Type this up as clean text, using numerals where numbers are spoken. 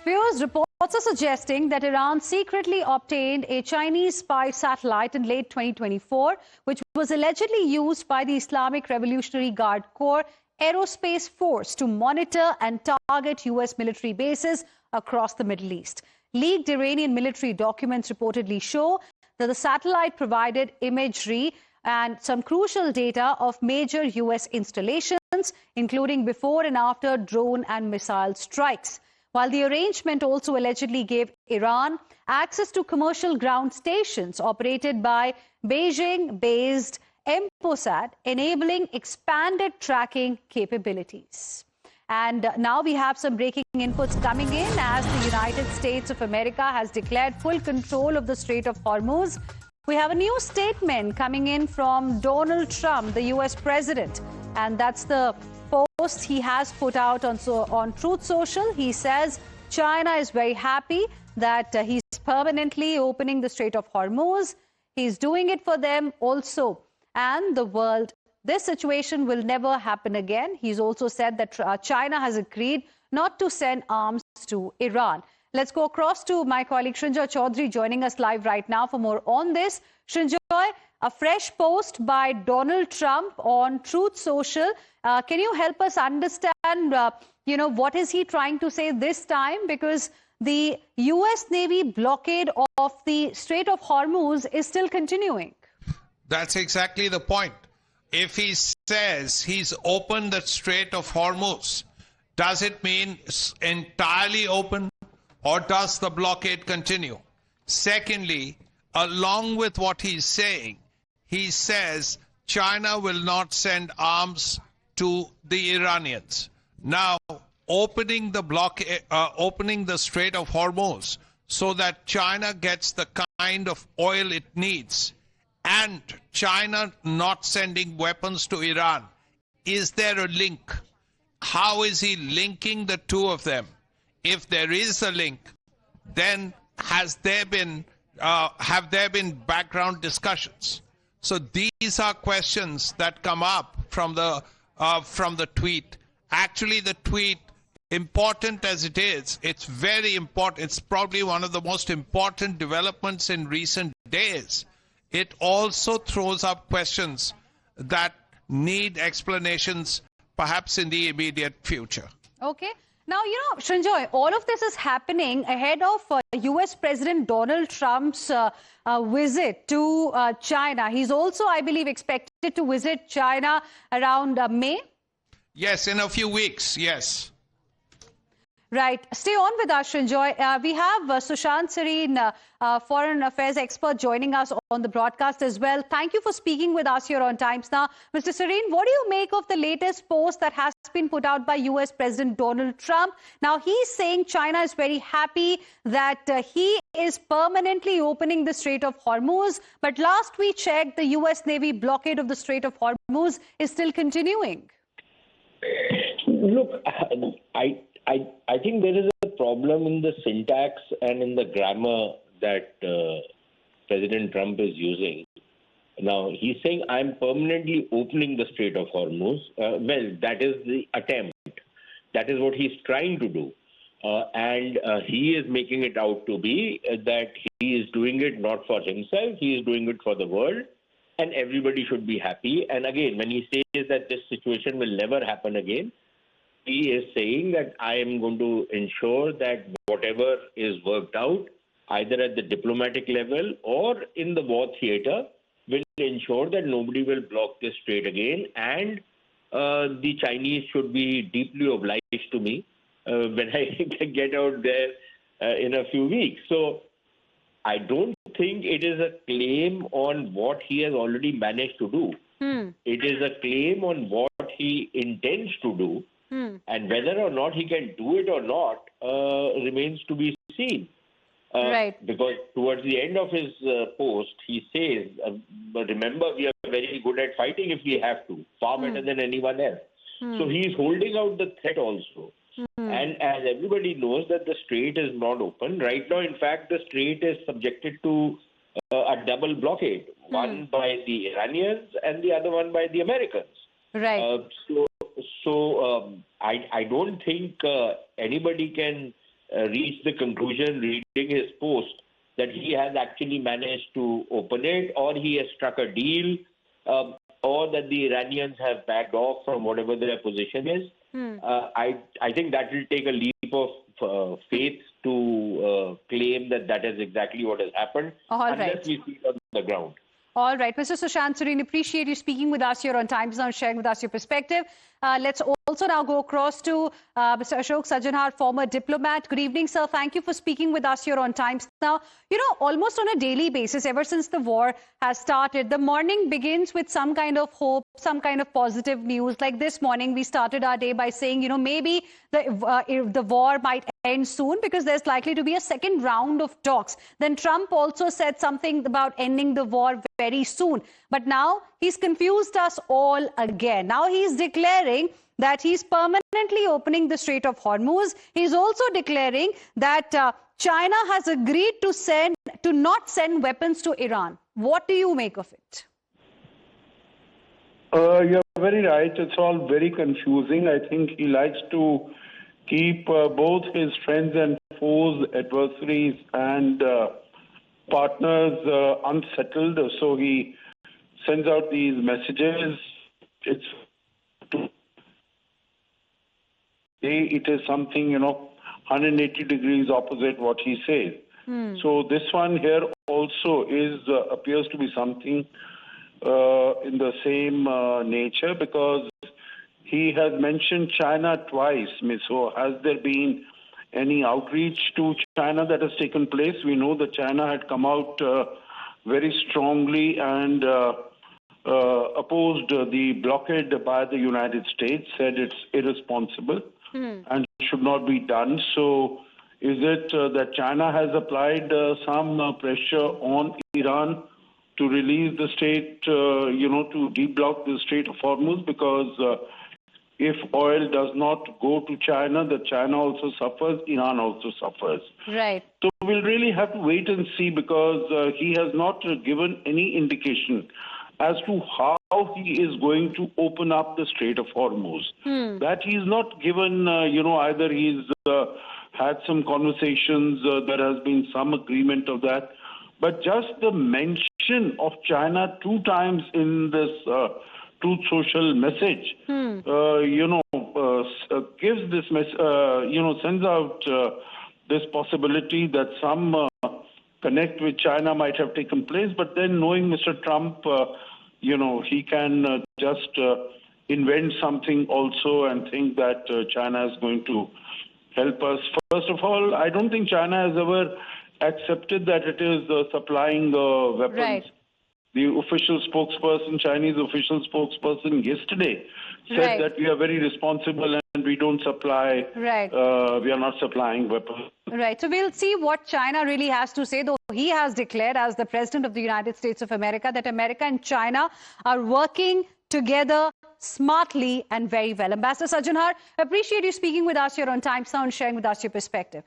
Viewers, reports are suggesting that Iran secretly obtained a Chinese spy satellite in late 2024, which was allegedly used by the Islamic Revolutionary Guard Corps Aerospace Force to monitor and target U.S. military bases across the Middle East. Leaked Iranian military documents reportedly show that the satellite provided imagery and some crucial data of major U.S. installations, including before and after drone and missile strikes. While the arrangement also allegedly gave Iran access to commercial ground stations operated by Beijing-based Mossad, enabling expanded tracking capabilities. And now we have some breaking inputs coming in as the United States of America has declared full control of the Strait of Hormuz. We have a new statement coming in from Donald Trump, the U.S. president, and that's the post he has put out on Truth Social. He says China is very happy that he's permanently opening the Strait of Hormuz. He's doing it for them also and the world. This situation will never happen again. He's also said that China has agreed not to send arms to Iran. Let's go across to my colleague Srinjoy Chaudhary joining us live right now for more on this. Srinjoy, a fresh post by Donald Trump on Truth Social. Can you help us understand, what is he trying to say this time? Because the U.S. Navy blockade of the Strait of Hormuz is still continuing. That's exactly the point. If he says he's opened the Strait of Hormuz, does it mean it's entirely open, or does the blockade continue? Secondly, along with what he's saying, he says China will not send arms to the Iranians. Now, opening the Strait of Hormuz so that China gets the kind of oil it needs, and China not sending weapons to Iran, is there a link? How is he linking the two of them? If there is a link, then have there been background discussions? So these are questions that come up from the tweet. Actually, the tweet, important as it is, it's very important. It's probably one of the most important developments in recent days. It also throws up questions that need explanations, perhaps in the immediate future. Okay. Now, Srinjoy, all of this is happening ahead of U.S. President Donald Trump's visit to China. He's also, I believe, expected to visit China around May. Yes, in a few weeks, yes. Right. Stay on with us, Srinjoy. We have Sushant Sareen, foreign affairs expert, joining us on the broadcast as well. Thank you for speaking with us here on Times Now. Mr. Sareen, what do you make of the latest post that has been put out by U.S. President Donald Trump? Now, he's saying China is very happy that he is permanently opening the Strait of Hormuz. But last we checked, the U.S. Navy blockade of the Strait of Hormuz is still continuing. Look, I think there is a problem in the syntax and in the grammar that President Trump is using. Now, he's saying, I'm permanently opening the Strait of Hormuz. Well, that is the attempt. That is what he's trying to do. And he is making it out to be that he is doing it not for himself, he is doing it for the world, and everybody should be happy. And again, when he says that this situation will never happen again, he is saying that I am going to ensure that whatever is worked out, either at the diplomatic level or in the war theater, will ensure that nobody will block this strait again. And the Chinese should be deeply obliged to me when I get out there in a few weeks. So I don't think it is a claim on what he has already managed to do. It is a claim on what he intends to do. And whether or not he can do it or not remains to be seen. Right. Because towards the end of his post, he says, remember, we are very good at fighting if we have to, far better than anyone else. So he is holding out the threat also. And as everybody knows that the strait is not open. Right now, in fact, the strait is subjected to a double blockade, one by the Iranians and the other one by the Americans. Right. So I don't think anybody can reached the conclusion, reading his post, that he has actually managed to open it, or he has struck a deal, or that the Iranians have backed off from whatever their position is. I think that will take a leap of faith to claim that that is exactly what has happened, unless we see it on the ground. All right, Mr. Sushant Sareen, appreciate you speaking with us here on Times Now, sharing with us your perspective. Let's also now go across to Mr. Ashok Sajjanhar, former diplomat. Good evening, sir. Thank you for speaking with us here on Times Now. You know, almost on a daily basis, ever since the war has started, the morning begins with some kind of hope, some kind of positive news. Like this morning, we started our day by saying, you know, maybe the war might end soon because there's likely to be a second round of talks. Then Trump also said something about ending the war very soon. But now he's confused us all again. Now he's declaring that he's permanently opening the Strait of Hormuz. He's also declaring that China has agreed to not send weapons to Iran. What do you make of it? You're very right. It's all very confusing. I think he likes to keep both his friends and foes, adversaries and partners unsettled. So he sends out these messages. It is something, 180 degrees opposite what he says. So this one here also appears to be something in the same nature, because he has mentioned China twice. So has there been any outreach to China that has taken place? We know that China had come out very strongly and opposed the blockade by the United States, said it's irresponsible and should not be done. So is it that China has applied some pressure on Iran to release the state, to deblock the Strait of Hormuz? Because if oil does not go to China, then China also suffers, Iran also suffers. Right. So we'll really have to wait and see, because he has not given any indication as to how he is going to open up the Strait of Hormuz. That he's not given, either he's had some conversations, there has been some agreement of that, but just the mention of China 2 times in this Truth Social message, gives this sends out this possibility that some connect with China might have taken place. But then, knowing Mr. Trump, he can just invent something also and think that China is going to help us. First of all, I don't think China has ever accepted that it is supplying weapons. Right. The official spokesperson, Chinese official spokesperson yesterday said that we are very responsible and we don't supply, we are not supplying weapons. Right. So we'll see what China really has to say, though he has declared as the President of the United States of America that America and China are working together smartly and very well. Ambassador Sajjanhar, appreciate you speaking with us here on Times Now and sharing with us your perspective.